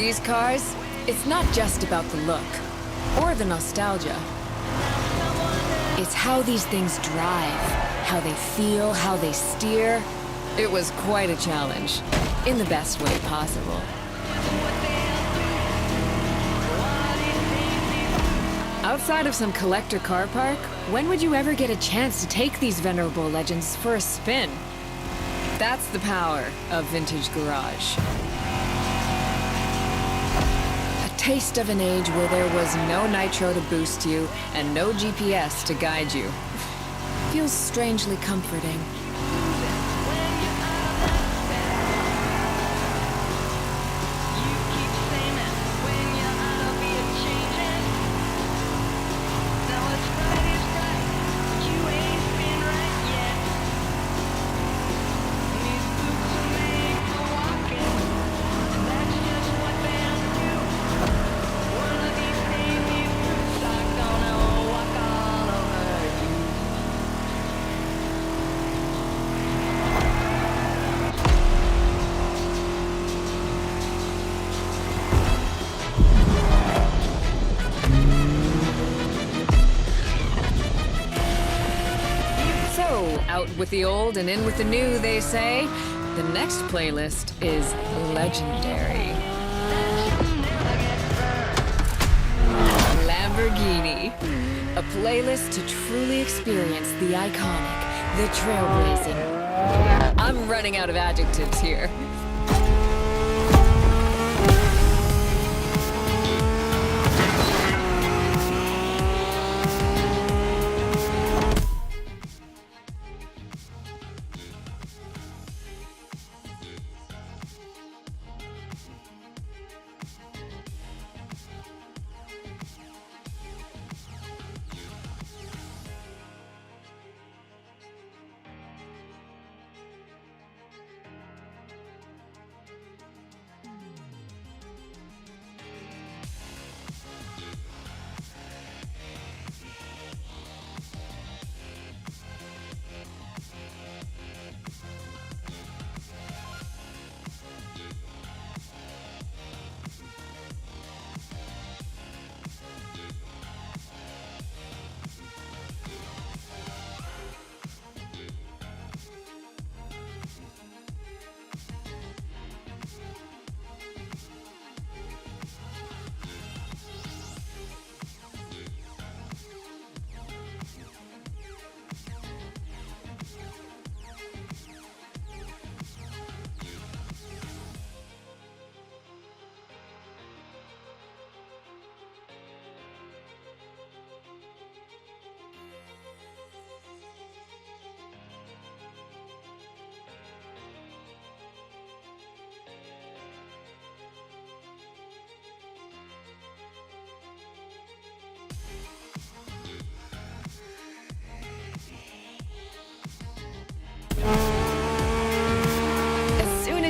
these cars, it's not just about the look or the nostalgia. It's how these things drive, how they feel, how they steer. It was quite a challenge, in the best way possible. Outside of some collector car park, when would you ever get a chance to take these venerable legends for a spin? That's the power of Vintage Garage. A taste of an age where there was no nitro to boost you and no GPS to guide you. Feels strangely comforting. Out with the old and in with the new, they say. The next playlist is legendary. Lamborghini. A playlist to truly experience the iconic, the trailblazing. I'm running out of adjectives here.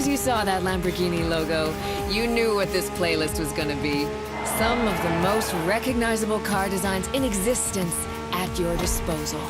You saw that Lamborghini logo, you knew what this playlist was gonna be. Some of the most recognizable car designs in existence at your disposal.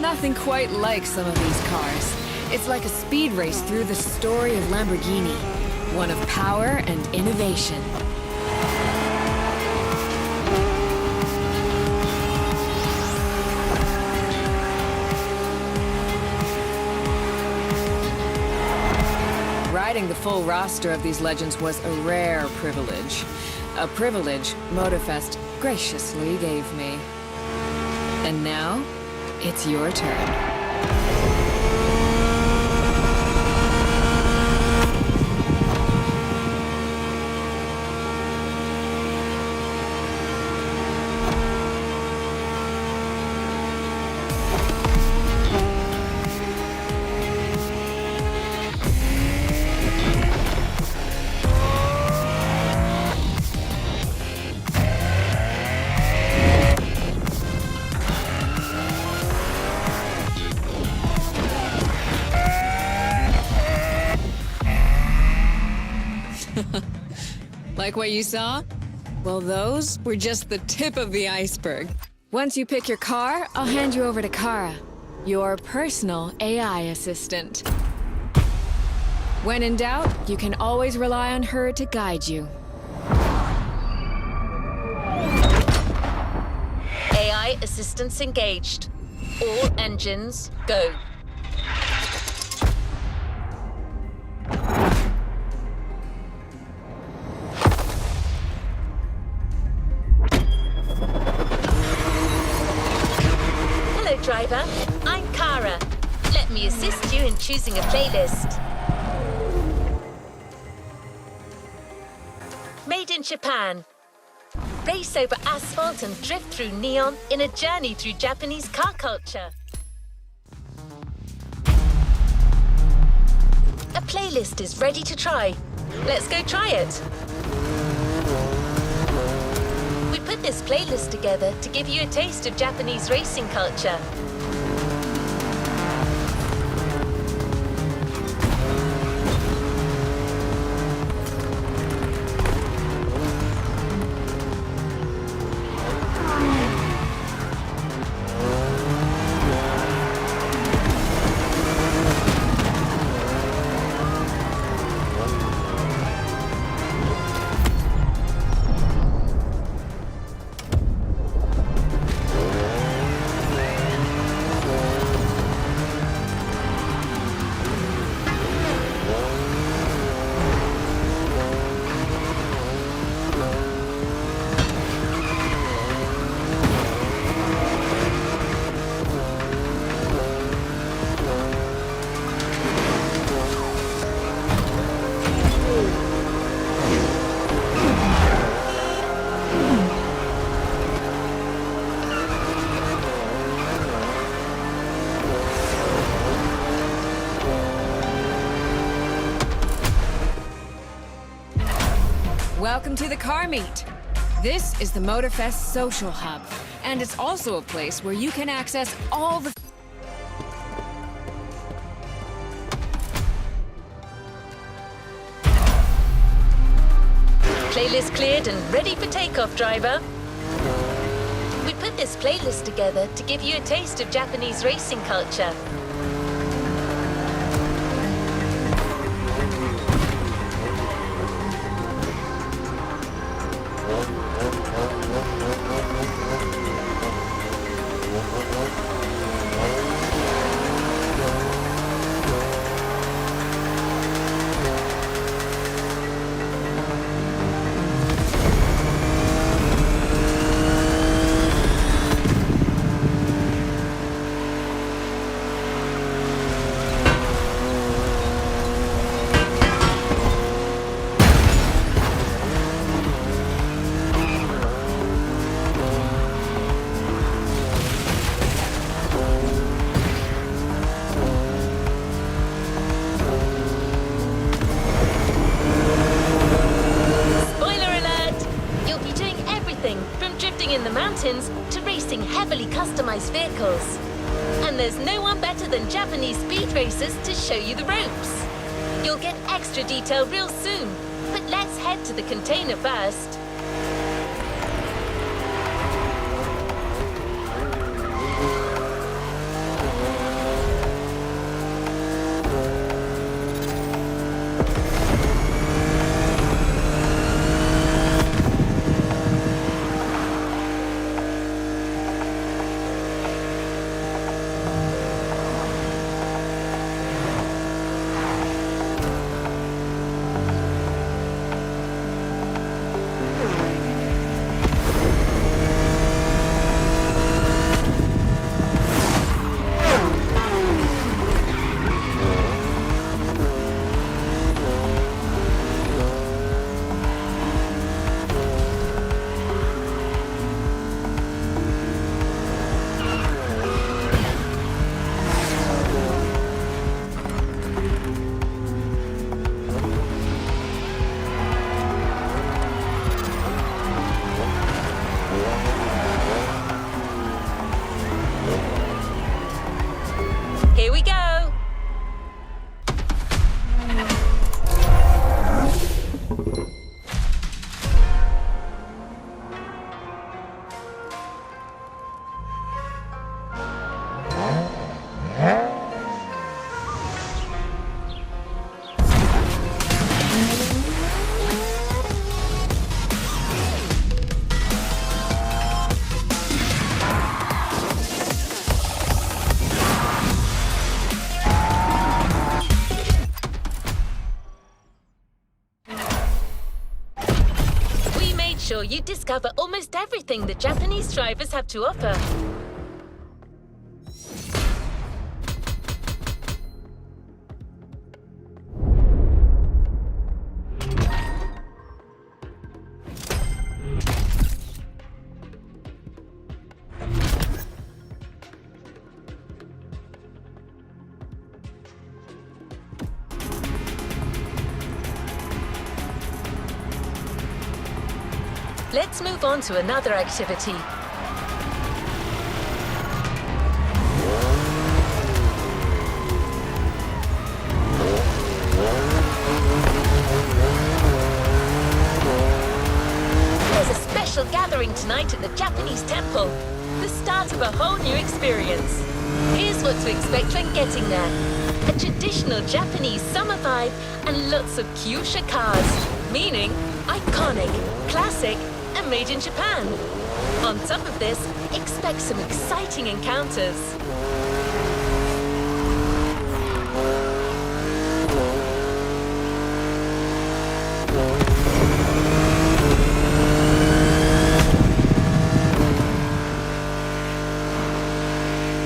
Nothing quite like some of these cars. It's like a speed race through the story of Lamborghini, one of power and innovation. Riding the full roster of these legends was a rare privilege. A privilege Motorfest graciously gave me. And now, it's your turn. Like what you saw? Well, those were just the tip of the iceberg. Once you pick your car, I'll hand you over to Kara, your personal AI assistant. When in doubt, you can always rely on her to guide you. AI assistance engaged. All engines, go. Hello, driver. I'm Kara. Let me assist you in choosing a playlist. Made in Japan. Race over asphalt and drift through neon in a journey through Japanese car culture. A playlist is ready to try. Let's go try it. We put this playlist together to give you a taste of Japanese racing culture. Welcome to the car meet. This is the Motorfest social hub, and it's also a place where you can access all the Playlist cleared and ready for takeoff, driver. We put this playlist together to give you a taste of Japanese racing culture. In the mountains to racing heavily customized vehicles. And there's no one better than Japanese speed racers to show you the ropes. You'll get extra detail real soon, but let's head to the container first. you discover almost everything the Japanese drivers have to offer. Let's move on to another activity. There's a special gathering tonight at the Japanese temple. The start of a whole new experience. Here's what to expect when getting there. A traditional Japanese summer vibe and lots of kyusha cars, meaning iconic, classic, and made in Japan. On top of this, expect some exciting encounters.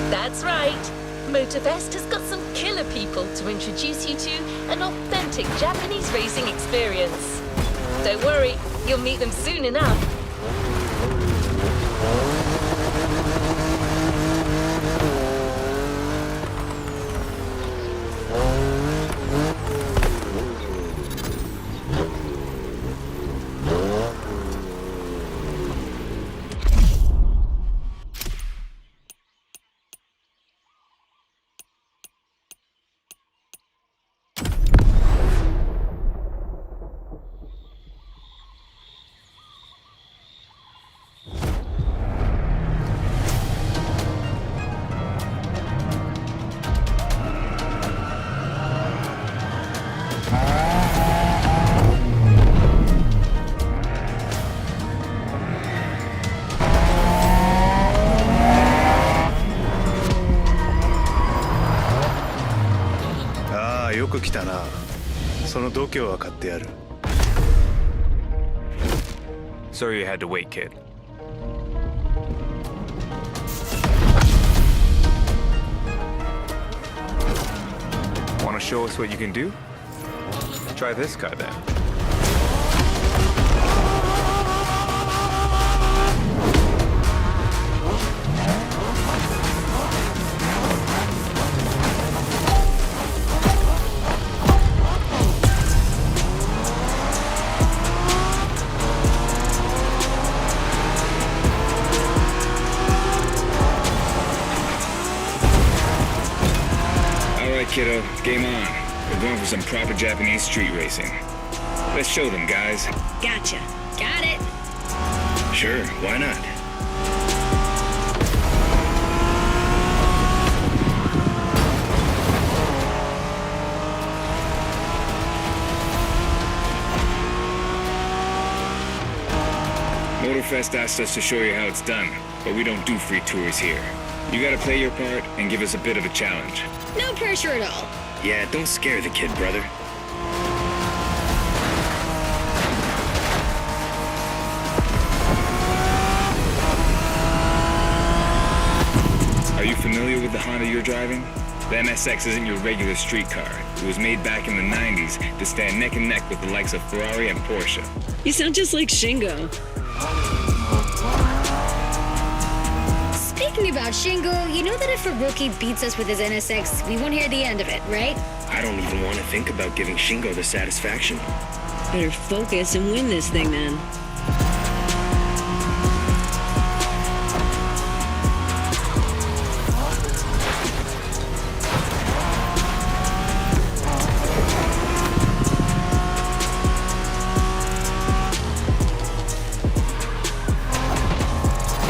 That's right. Motorfest has got some killer people to introduce you to an authentic Japanese racing experience. Don't worry, you'll meet them soon enough.よく来たな。その度胸は買ってやる。Sorry you had to wait, kid. Want to show us what you can do? Try this guy then. Kiddo, game on. We're going for some proper Japanese street racing. Let's show them, guys. Gotcha. Got it. Sure, why not? Motorfest asked us to show you how it's done, but we don't do free tours here. You gotta play your part and give us a bit of a challenge. No pressure at all. Yeah, don't scare the kid, brother. Are you familiar with the Honda you're driving? The NSX isn't your regular street car. It was made back in the 90s to stand neck and neck with the likes of Ferrari and Porsche. You sound just like Shingo. Speaking about Shingo, you know that if a rookie beats us with his NSX, we won't hear the end of it, right? I don't even want to think about giving Shingo the satisfaction. Better focus and win this thing then.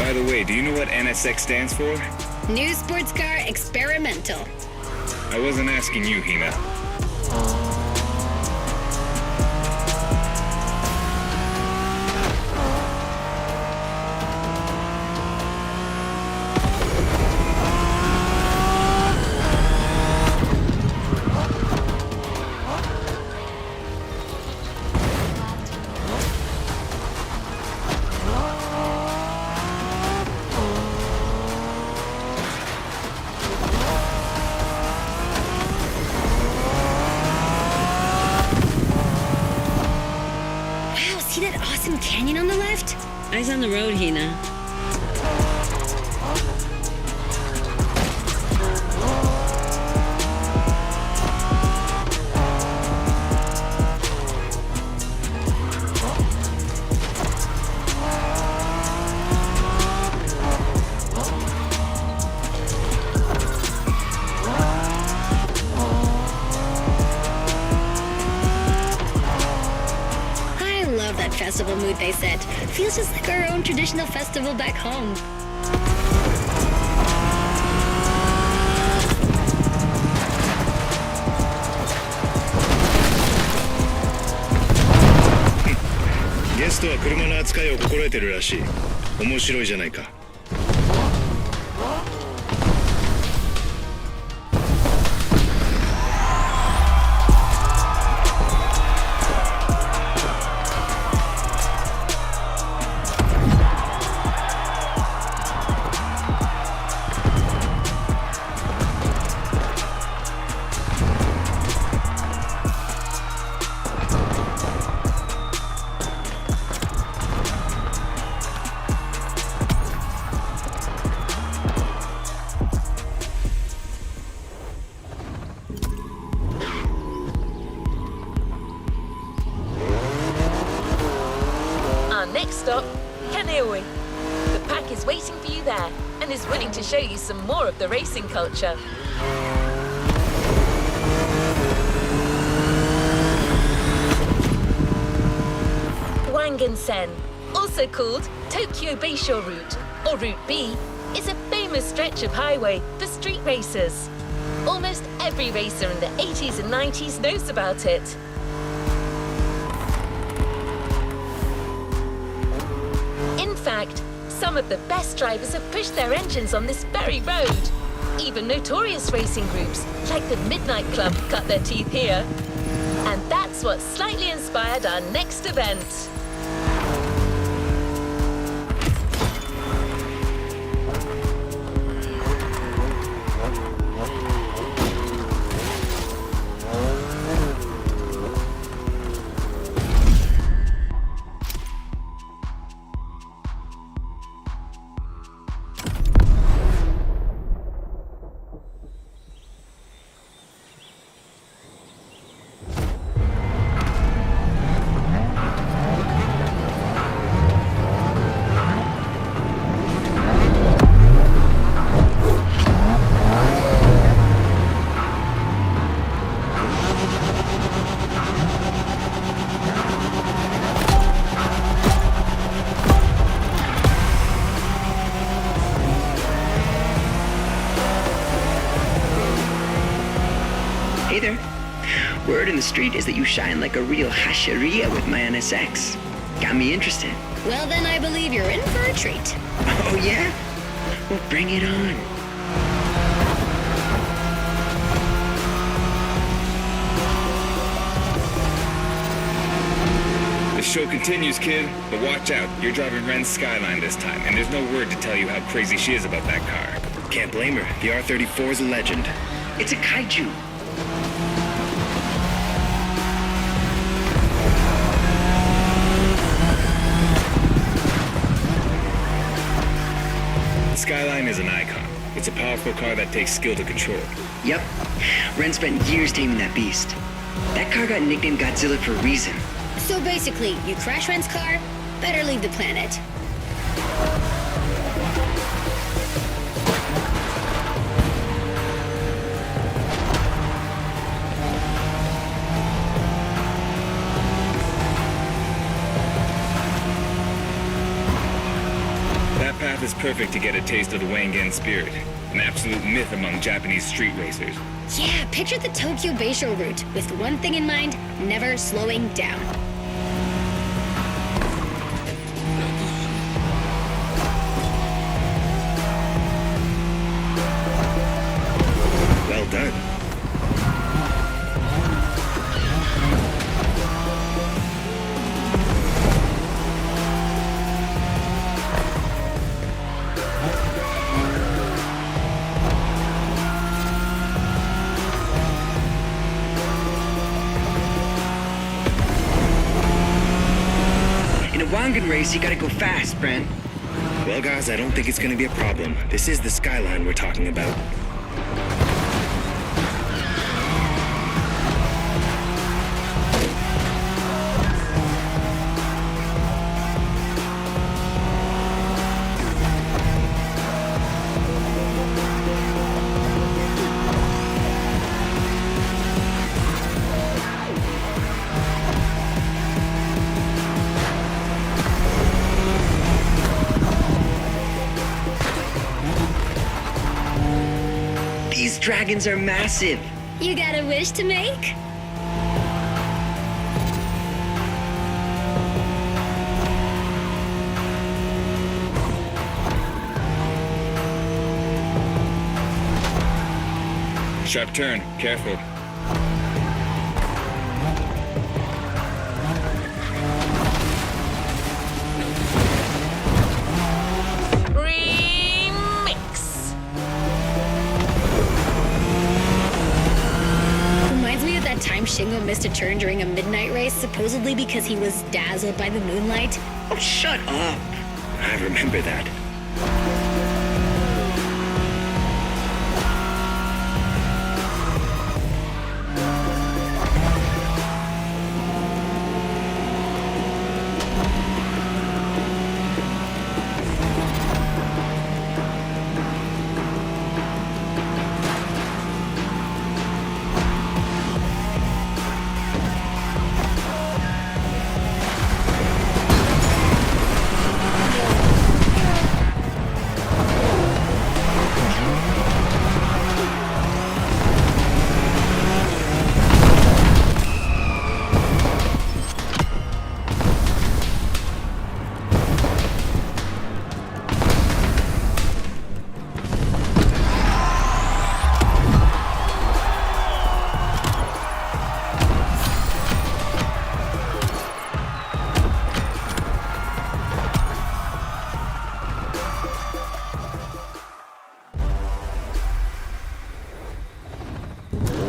By the way, do you know what NSX stands for? New sports car experimental. I wasn't asking you, Hina. Eyes on the road, Hina. Festival mood they set. Feels just like our own traditional festival back home. Guest は車の扱いを心得てるらしい。面白いじゃないか。Next stop, Kaneohe. The pack is waiting for you there and is willing to show you some more of the racing culture. Wangen-sen, also called Tokyo Bayshore Route, or Route B, is a famous stretch of highway for street racers. Almost every racer in the 80s and 90s knows about it. In fact, some of the best drivers have pushed their engines on this very road. Even notorious racing groups, like the Midnight Club, cut their teeth here. And that's what slightly inspired our next event. Hey there. Word in the street is that you shine like a real hasheria with my NSX. Got me interested. Well, then I believe you're in for a treat. Oh, yeah? Well, bring it on. The show continues, kid, but watch out. You're driving Ren's Skyline this time, and there's no word to tell you how crazy she is about that car. Can't blame her. The R34 is a legend. It's a kaiju. Skyline is an icon. It's a powerful car that takes skill to control. Yep. Ren spent years taming that beast. That car got nicknamed Godzilla for a reason. So basically, you crash Ren's car, better leave the planet. That path is perfect to get a taste of the Wangen spirit, an absolute myth among Japanese street racers. Yeah, picture the Tokyo Bayshore route, with one thing in mind, never slowing down. Well done. Gungan race, you gotta go fast, Brent. Well, guys, I don't think it's gonna be a problem. This is the skyline we're talking about. These dragons are massive. You got a wish to make? Sharp turn. Careful. Remix. Reminds me of that time Shingo missed a turn during a midnight race, supposedly because he was dazzled by the moonlight. Oh, shut up. I remember that.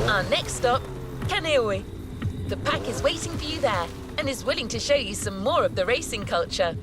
Our next stop, Kaneohe. The pack is waiting for you there and is willing to show you some more of the racing culture.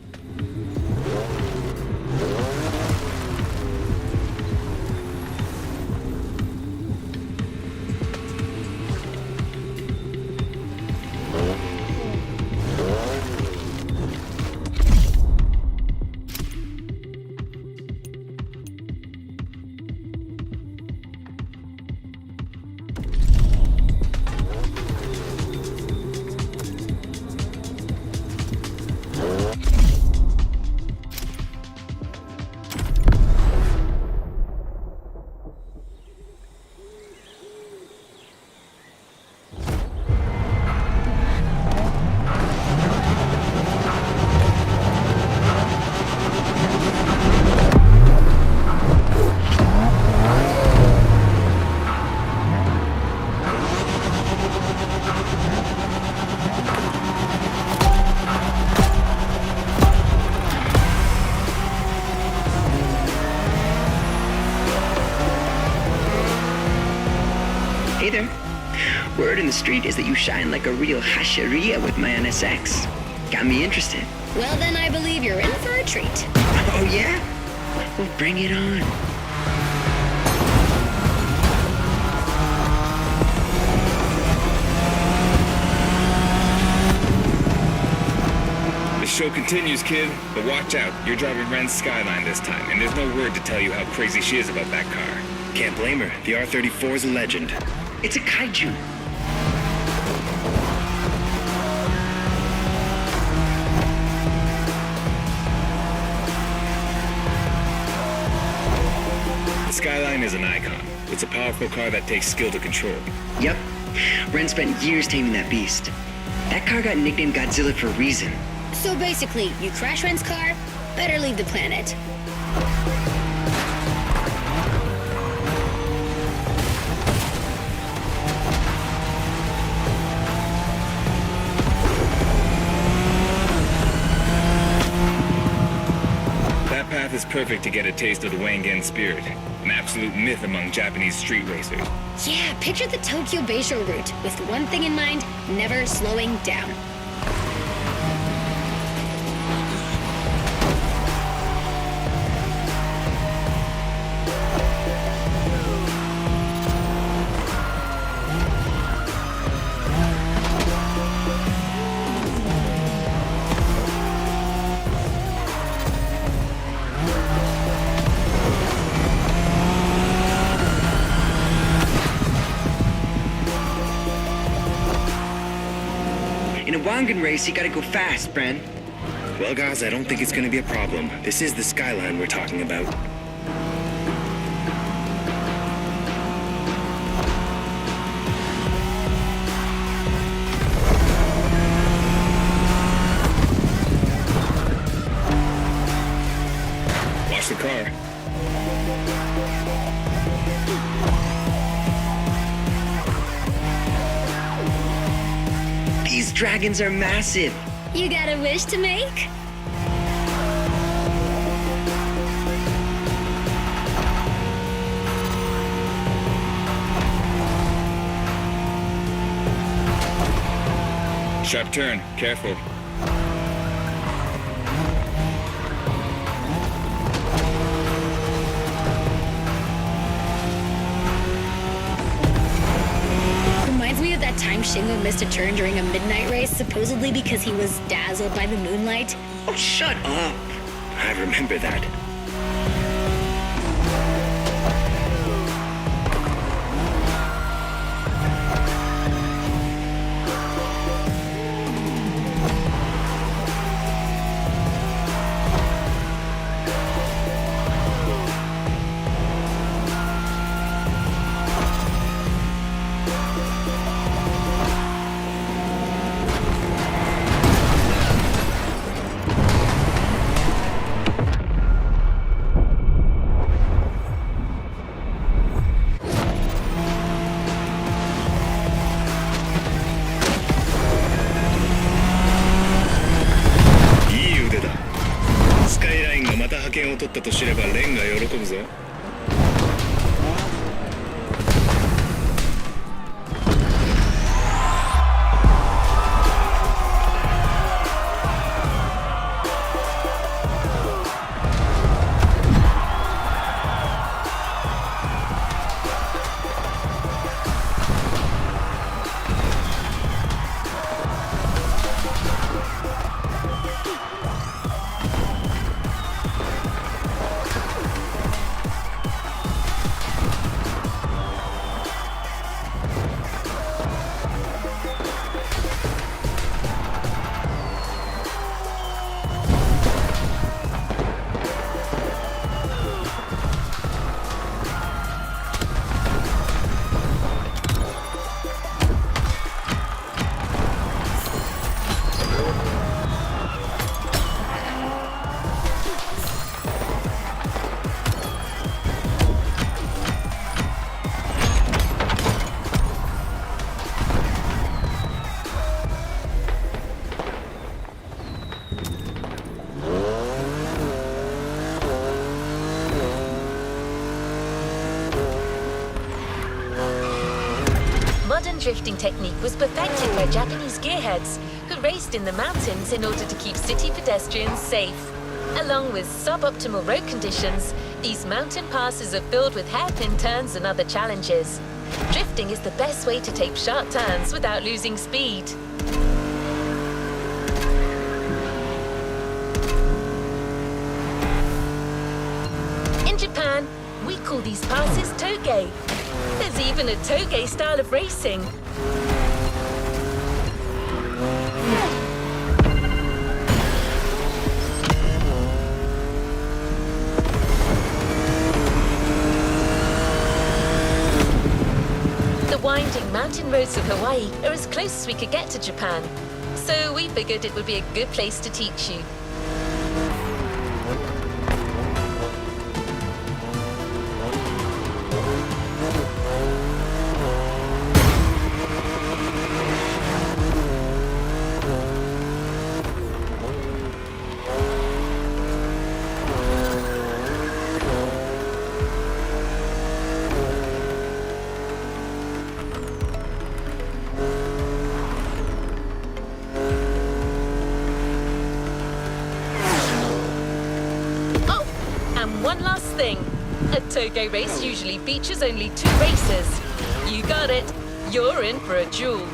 Hey there. Word in the street is that you shine like a real hasheria with my NSX. Got me interested. Well, then I believe you're in for a treat. Oh, yeah? Well, bring it on. The show continues, kid. But watch out. You're driving Ren's Skyline this time, and there's no word to tell you how crazy she is about that car. Can't blame her. The R34 is a legend. It's a kaiju. The Skyline is an icon. It's a powerful car that takes skill to control. Yep. Ren spent years taming that beast. That car got nicknamed Godzilla for a reason. So basically, you crash Ren's car, better leave the planet. That path is perfect to get a taste of the Wangan spirit, an absolute myth among Japanese street racers. Yeah, picture the Tokyo Beisho route, with one thing in mind, never slowing down. Toboggan race, you gotta go fast, Bren. Well, guys, I don't think it's gonna be a problem. This is the skyline we're talking about. Watch the car. These dragons are massive. You got a wish to make? Sharp turn. Careful. Reminds me of that time Shingo missed a turn during a midnight race, supposedly because he was dazzled by the moonlight. Oh, shut up. I remember that.いい腕だ。スカイラインがまた覇権を取ったと知ればレンが喜ぶぞ。Modern drifting technique was perfected by Japanese gearheads who raced in the mountains in order to keep city pedestrians safe. Along with suboptimal road conditions, these mountain passes are filled with hairpin turns and other challenges. Drifting is the best way to take sharp turns without losing speed. In Japan, we call these passes toge. There's even a toge style of racing. The winding mountain roads of Hawaii are as close as we could get to Japan, so we figured it would be a good place to teach you. One last thing. A toge race usually features only 2 racers. You got it. You're in for a duel.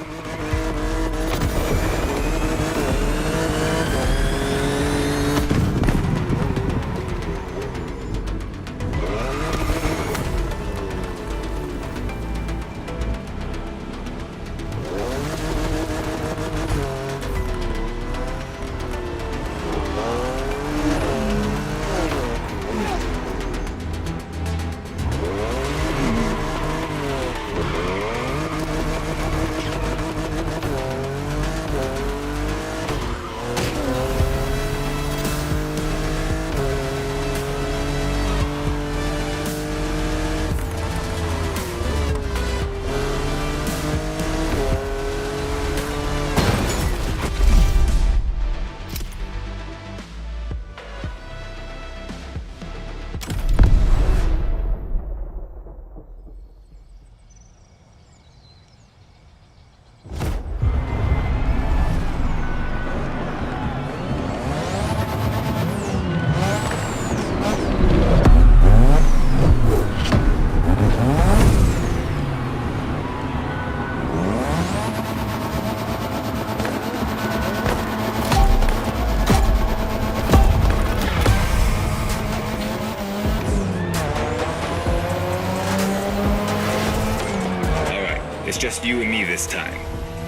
It's just you and me this time.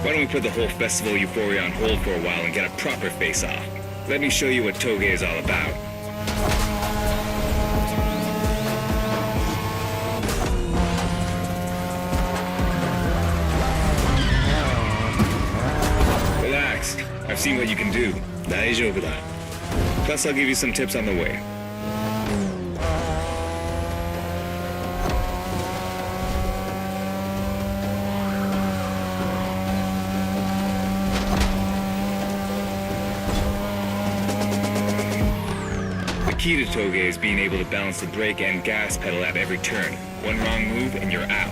Why don't we put the whole festival euphoria on hold for a while and get a proper face-off? Let me show you what Toge is all about. Relax. I've seen what you can do. 大丈夫だ。 Plus, I'll give you some tips on the way. The key to Toge is being able to balance the brake and gas pedal at every turn. One wrong move and you're out.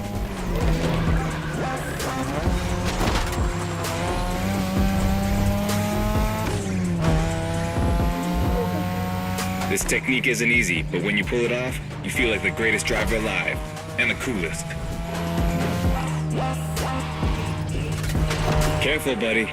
This technique isn't easy, but when you pull it off, you feel like the greatest driver alive, and the coolest. Careful, buddy.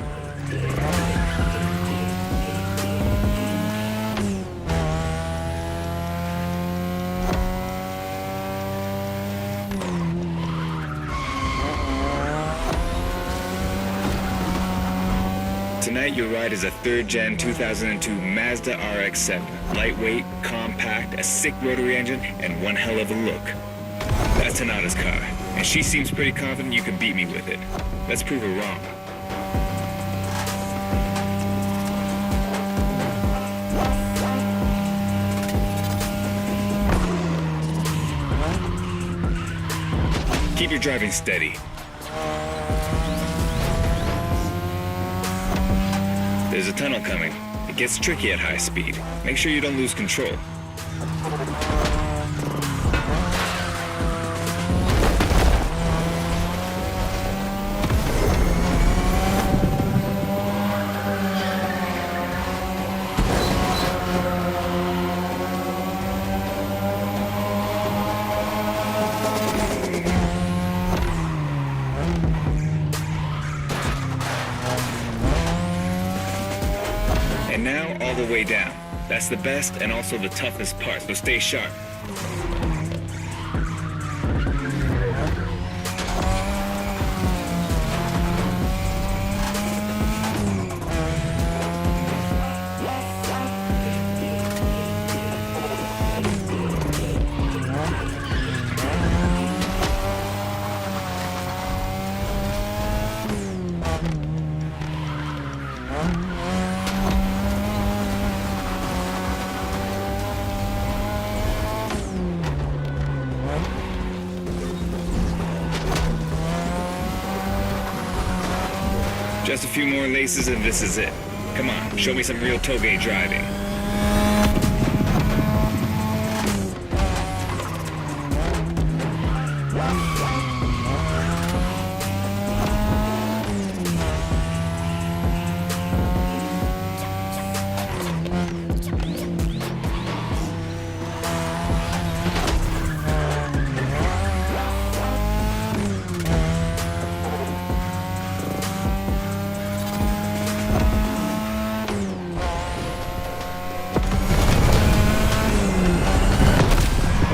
Tonight, your ride is a 3rd Gen 2002 Mazda RX-7. Lightweight, compact, a sick rotary engine, and one hell of a look. That's Hanada's car, and she seems pretty confident you can beat me with it. Let's prove her wrong. Keep your driving steady. There's a tunnel coming. It gets tricky at high speed. Make sure you don't lose control. And now, all the way down. That's the best and also the toughest part, so stay sharp. Just a few more laces and this is it. Come on, show me some real Toge driving.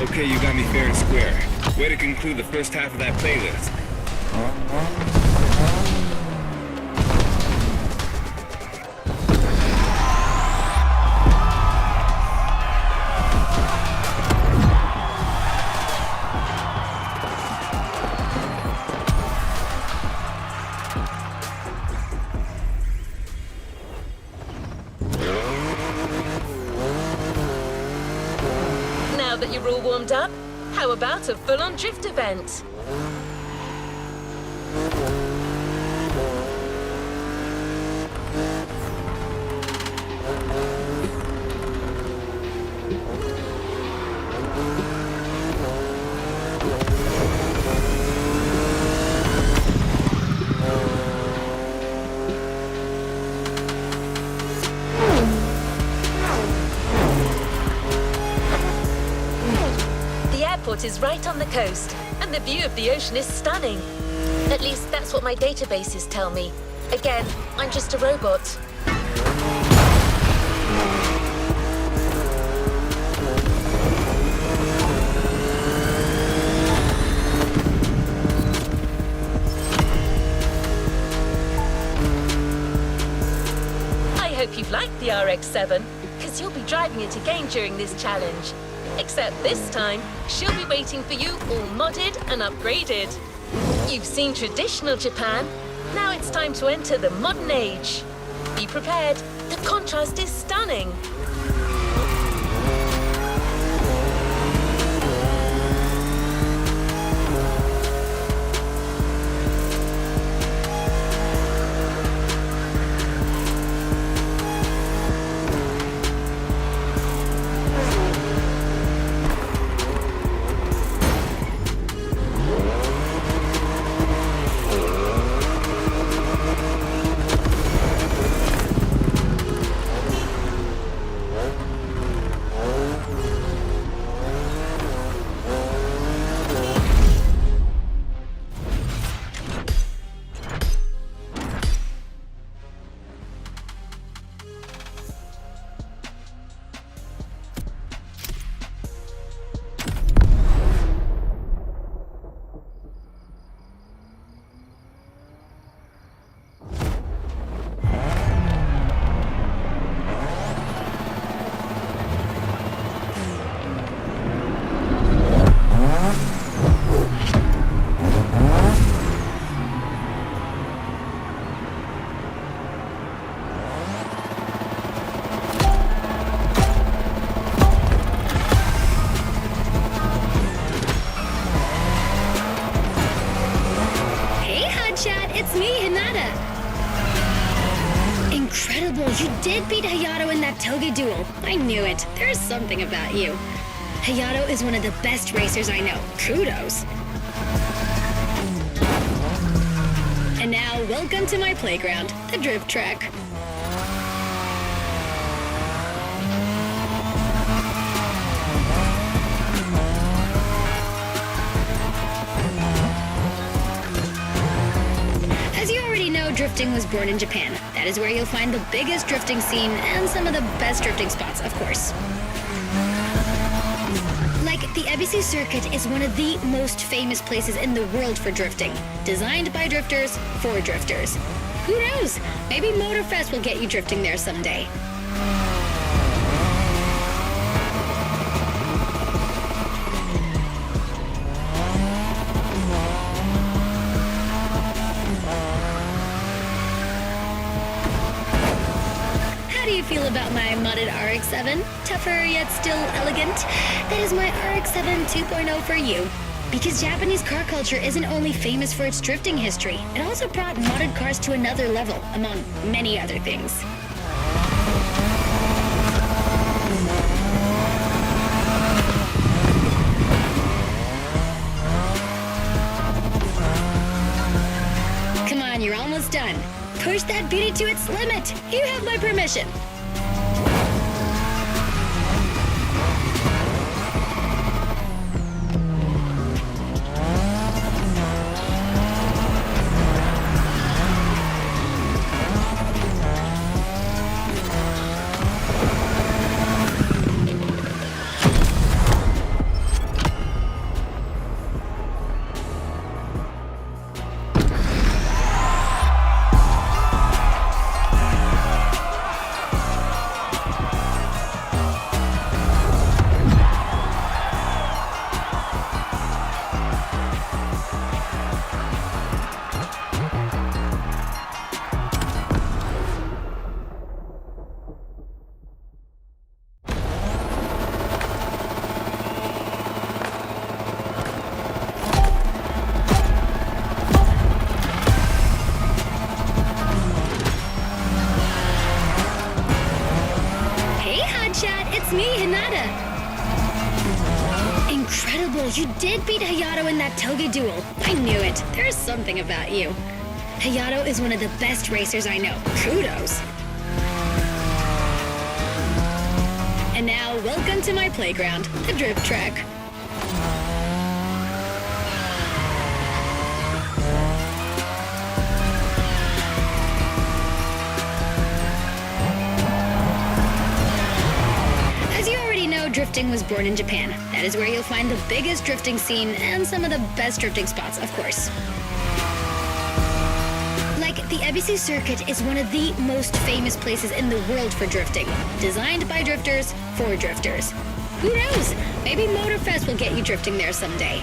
Okay, you got me fair and square. Way to conclude the first half of that playlist. Now that you're all warmed up, how about a full-on drift event? The airport is right on the coast, and the view of the ocean is stunning. At least that's what my databases tell me. Again, I'm just a robot. RX-7, because you'll be driving it again during this challenge. Except this time, she'll be waiting for you all modded and upgraded. You've seen traditional Japan. Now it's time to enter the modern age. Be prepared. The contrast is stunning. Incredible, you did beat Hayato in that toge duel. I knew it. There's something about you. Hayato is one of the best racers I know. Kudos. And now, welcome to my playground, the drift track. As you already know, drifting was born in Japan. That is where you'll find the biggest drifting scene and some of the best drifting spots, of course. Like, the Ebisu Circuit is one of the most famous places in the world for drifting. Designed by drifters, for drifters. Who knows? Maybe Motorfest will get you drifting there someday. How do you feel about my modded RX-7? Tougher yet still elegant? That is my RX-7 2.0 for you. Because Japanese car culture isn't only famous for its drifting history, it also brought modded cars to another level, among many other things. Come on, you're almost done. Push that beauty to its limit. You have my permission. It's me, Hinata. Incredible, you did beat Hayato in that toge duel. I knew it. There's something about you. Hayato is one of the best racers I know. Kudos. And now, welcome to my playground, the drift track. Drifting was born in Japan. That is where you'll find the biggest drifting scene and some of the best drifting spots, of course. Like, The EBC circuit is one of the most famous places in the world for drifting. Designed by drifters, for drifters. Who knows? Maybe Motorfest will get you drifting there someday.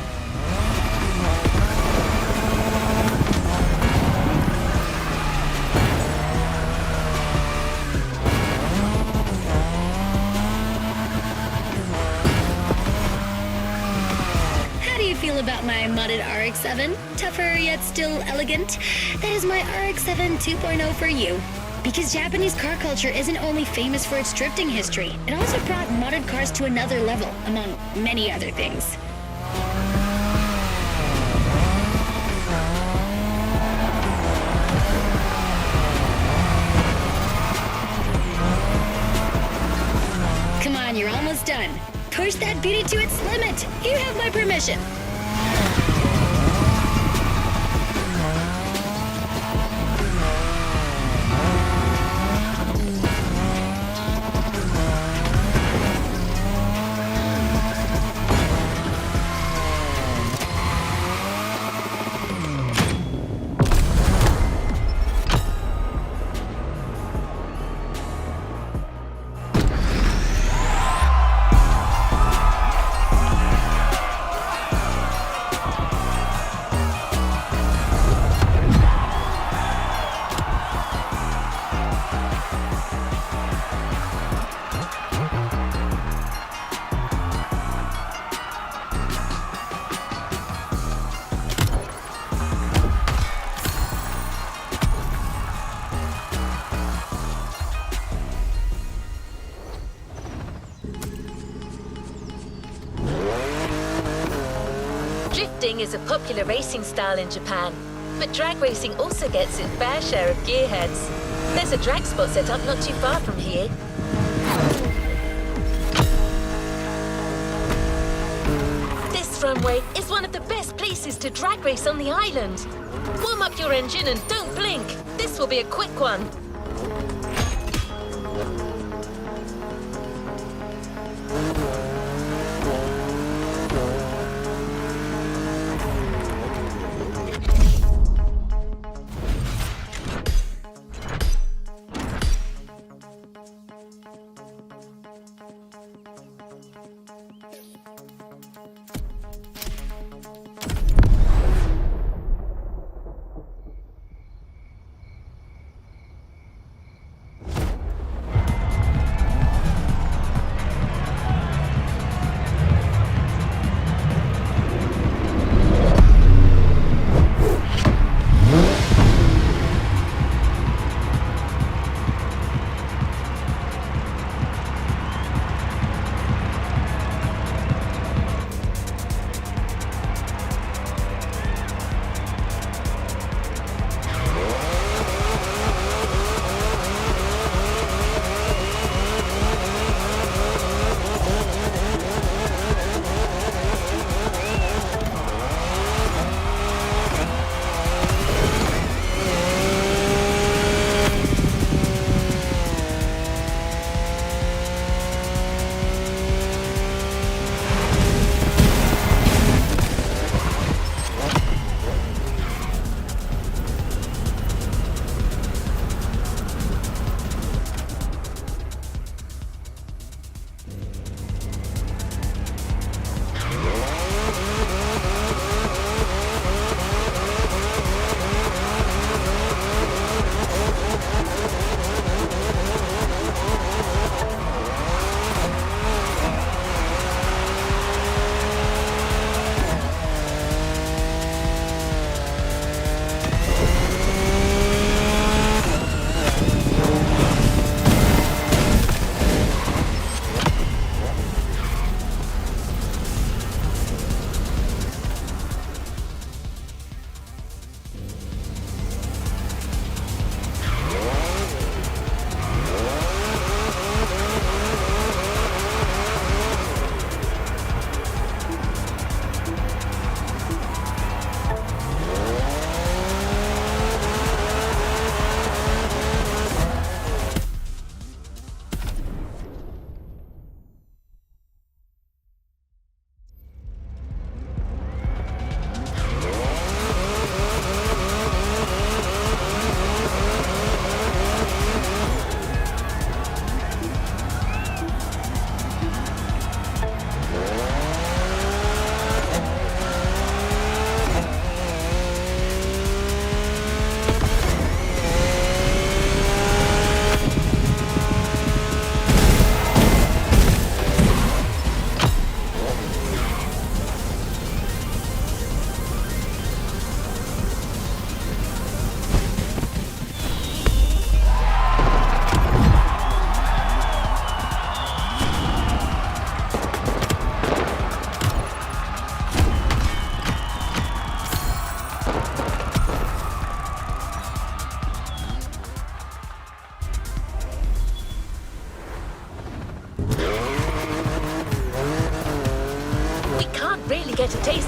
How do you feel about my modded RX-7? Tougher yet still elegant? That is my RX-7 2.0 for you. Because Japanese car culture isn't only famous for its drifting history, it also brought modded cars to another level, among many other things. Come on, you're almost done. Push that beauty to its limit. You have my permission. Drifting is a popular racing style in Japan, but drag racing also gets its fair share of gearheads. There's a drag spot set up not too far from here. This runway is one of the best places to drag race on the island. Warm up your engine and don't blink. This will be a quick one.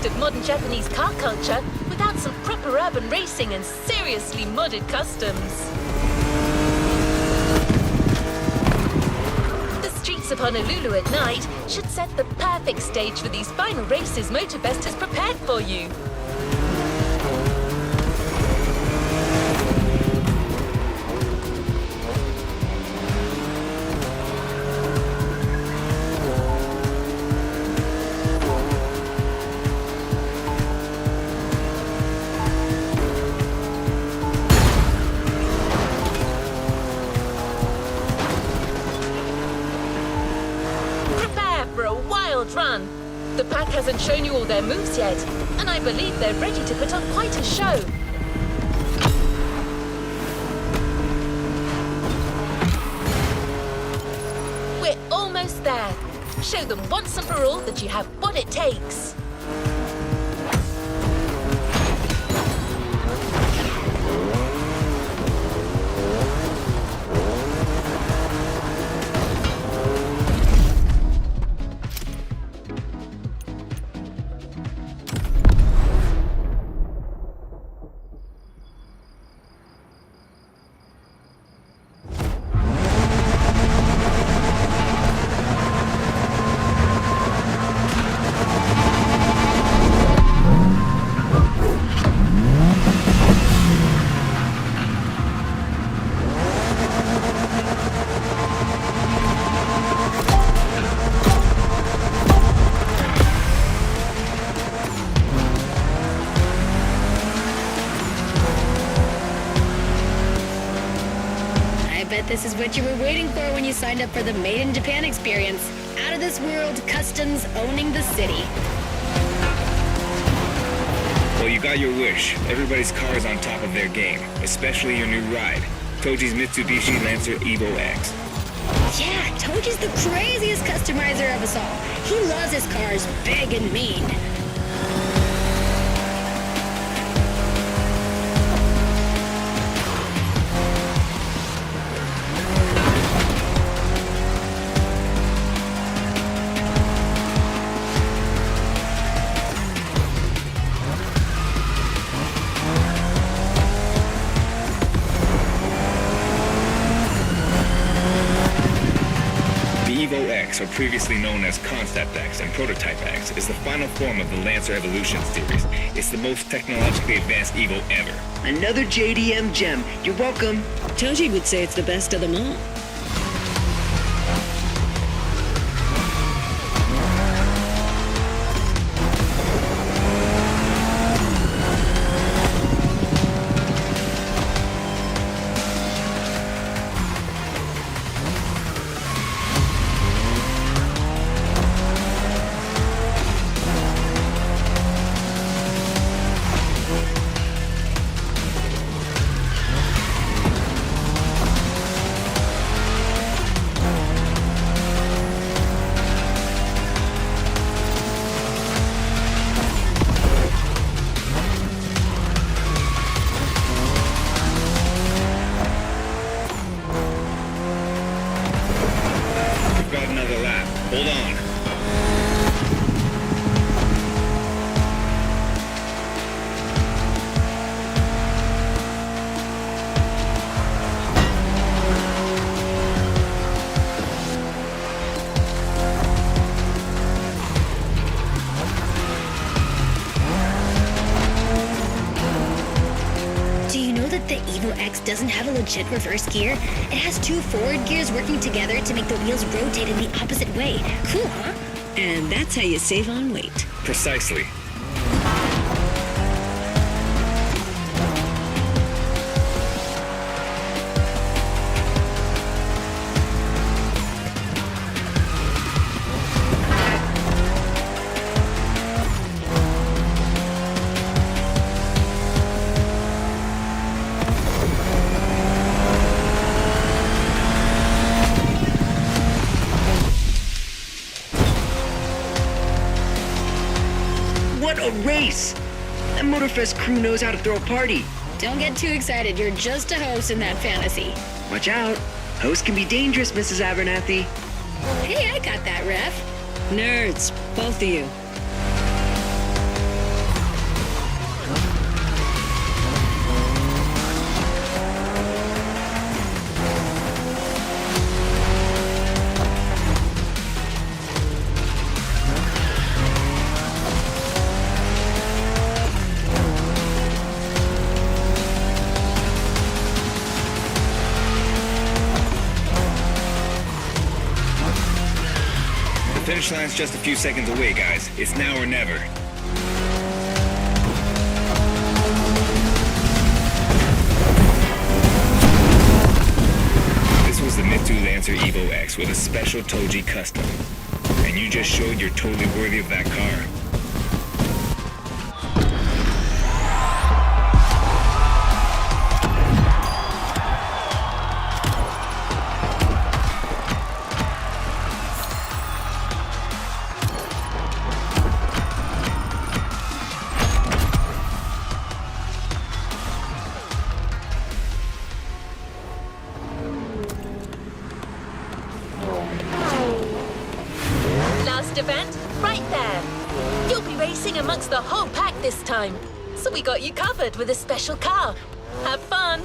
taste of modern Japanese car culture without some proper urban racing and seriously modded customs. The streets of Honolulu at night should set the perfect stage for these final races Motorfest has prepared for you. Run. The pack hasn't shown you all their moves yet, and I believe they're ready to put on quite a show. We're almost there. Show them once and for all that you have what it takes. This is what you were waiting for when you signed up for the Made in Japan experience. Out of this world customs owning the city. Well, you got your wish. Everybody's car is on top of their game, especially your new ride, Toji's Mitsubishi Lancer Evo X. Yeah, Toji's the craziest customizer of us all. He loves his cars big and mean. Evo X, or previously known as Concept X and Prototype X, is the final form of the Lancer Evolution series. It's the most technologically advanced Evo ever. Another JDM gem. You're welcome. Toji would say it's the best of them all. Hold on. Do you know that the Evo X doesn't have a legit reverse gear? It has two forward gears working together to make the wheels rotate in the opposite way. Cool, huh? And that's how you save on weight. Precisely. What a race! That Motorfest crew knows how to throw a party. Don't get too excited. You're just a host in that fantasy. Watch out. Hosts can be dangerous, Mrs. Abernathy. Hey, I got that, Ref. Nerds, both of you. finish line's just a few seconds away, guys. It's now or never. This was the Mitsu Lancer Evo X with a special Toji custom. And you just showed you're totally worthy of that car. Last event, right there. You'll be racing amongst the whole pack this time. So we got you covered with a special car. Have fun.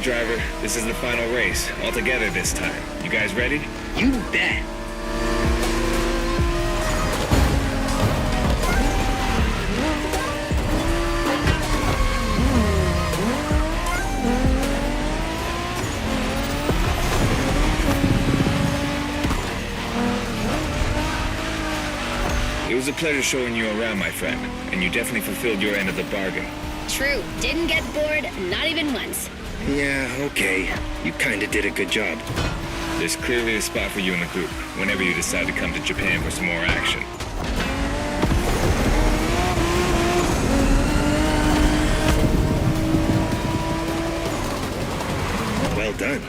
Driver, this is the final race, all together this time. You guys ready? You bet. It was a pleasure showing you around, my friend, and you definitely fulfilled your end of the bargain. True. Didn't get bored, not even once. Yeah, okay. You kinda did a good job. There's clearly a spot for you in the group, whenever you decide to come to Japan for some more action. Well done.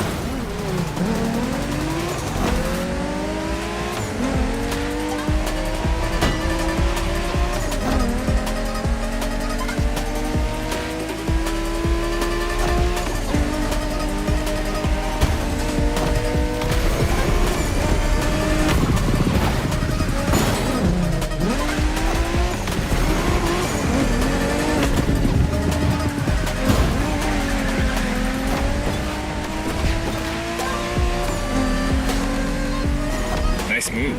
Nice move.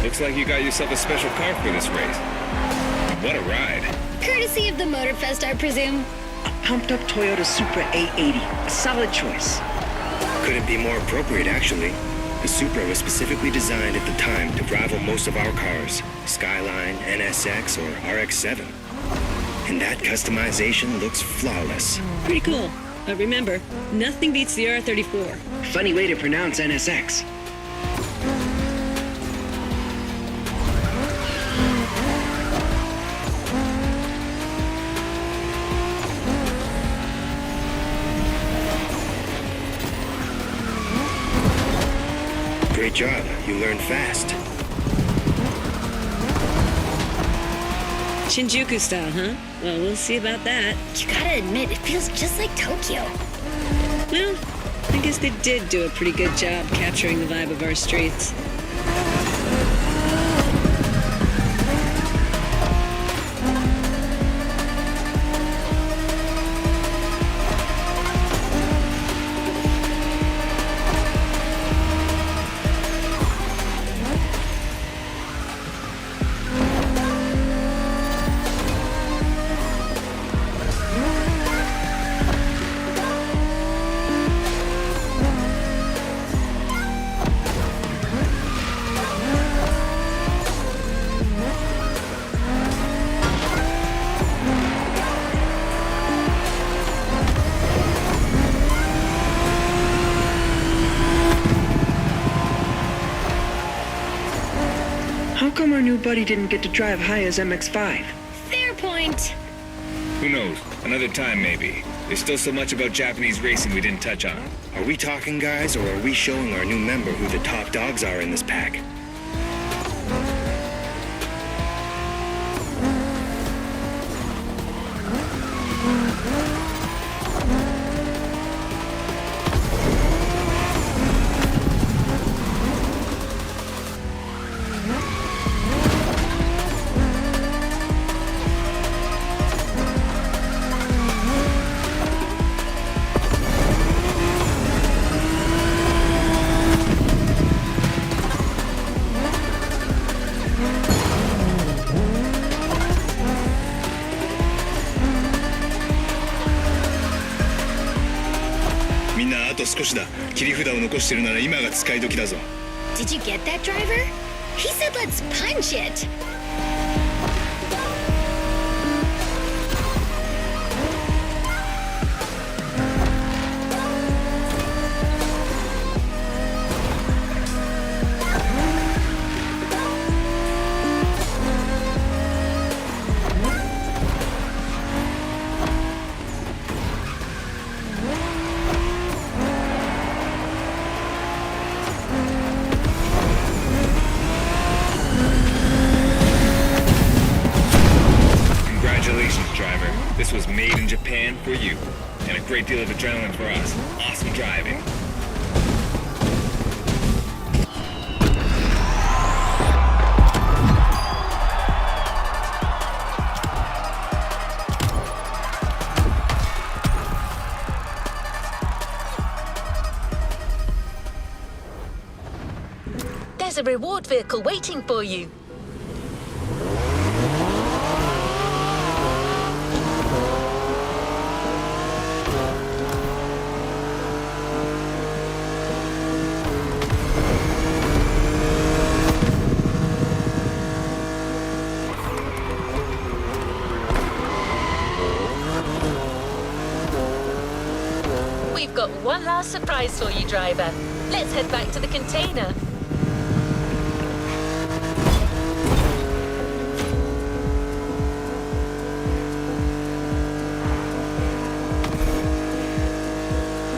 Looks like you got yourself a special car for this race. What a ride. Courtesy of the Motorfest, I presume. A pumped-up Toyota Supra A80. A solid choice. Couldn't be more appropriate, actually. The Supra was specifically designed at the time to rival most of our cars, Skyline, NSX, or RX-7. And that customization looks flawless. Pretty cool. But remember, nothing beats the R34. Funny way to pronounce NSX. Great job. You learned fast. Shinjuku style, huh? Well, we'll see about that. You gotta admit, it feels just like Tokyo. Well, I guess they did do a pretty good job capturing the vibe of our streets. How come our new buddy didn't get to drive high as MX-5? Fair point. Who knows? Another time, maybe. There's still so much about Japanese racing we didn't touch on. Are we talking, guys, or are we showing our new member who the top dogs are in this pack? と少しだ。切り札を残してるなら今が使い時だぞ。 Did you get that, driver? He said let's punch it. Congratulations, driver. This was made in Japan for you. And a great deal of adrenaline for us. Awesome driving. There's a reward vehicle waiting for you. We've got one last surprise for you, driver. Let's head back to the container.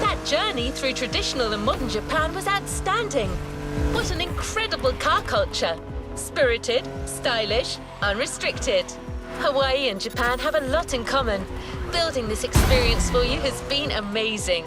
That journey through traditional and modern Japan was outstanding. What an incredible car culture. Spirited, stylish, unrestricted. Hawaii and Japan have a lot in common. Building this experience for you has been amazing.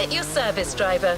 At your service, driver.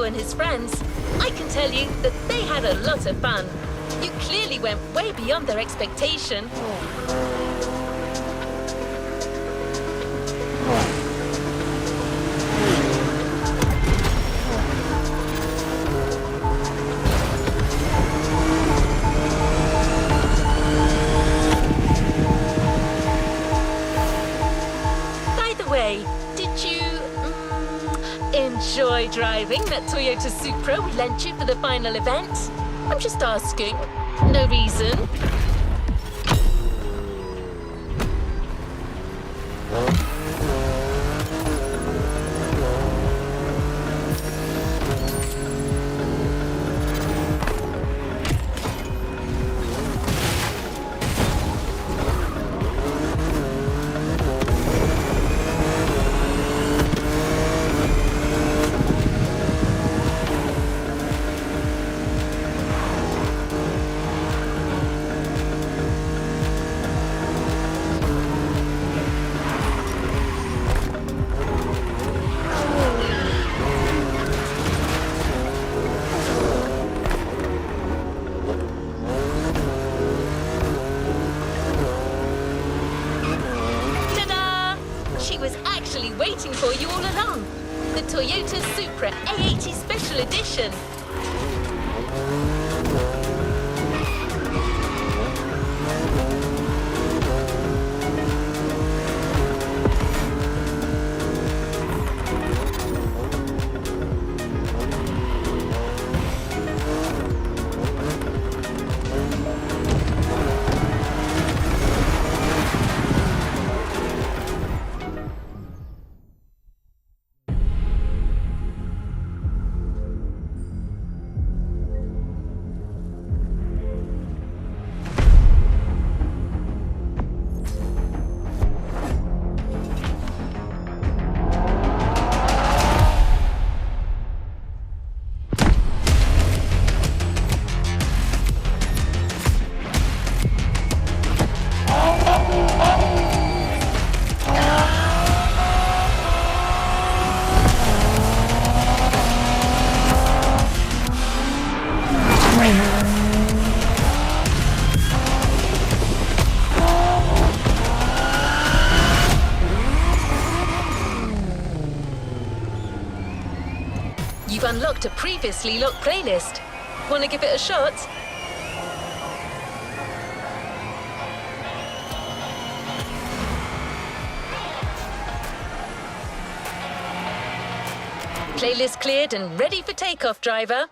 and his friends, I can tell you that they had a lot of fun. You clearly went way beyond their expectation. By the way, did you enjoy driving that Toyota Supra we lent you for the final event? I'm just asking. No reason. Waiting for you all along. The Toyota Supra A80 Special Edition. You've unlocked a previously locked playlist. Want to give it a shot? Playlist cleared and ready for takeoff, driver.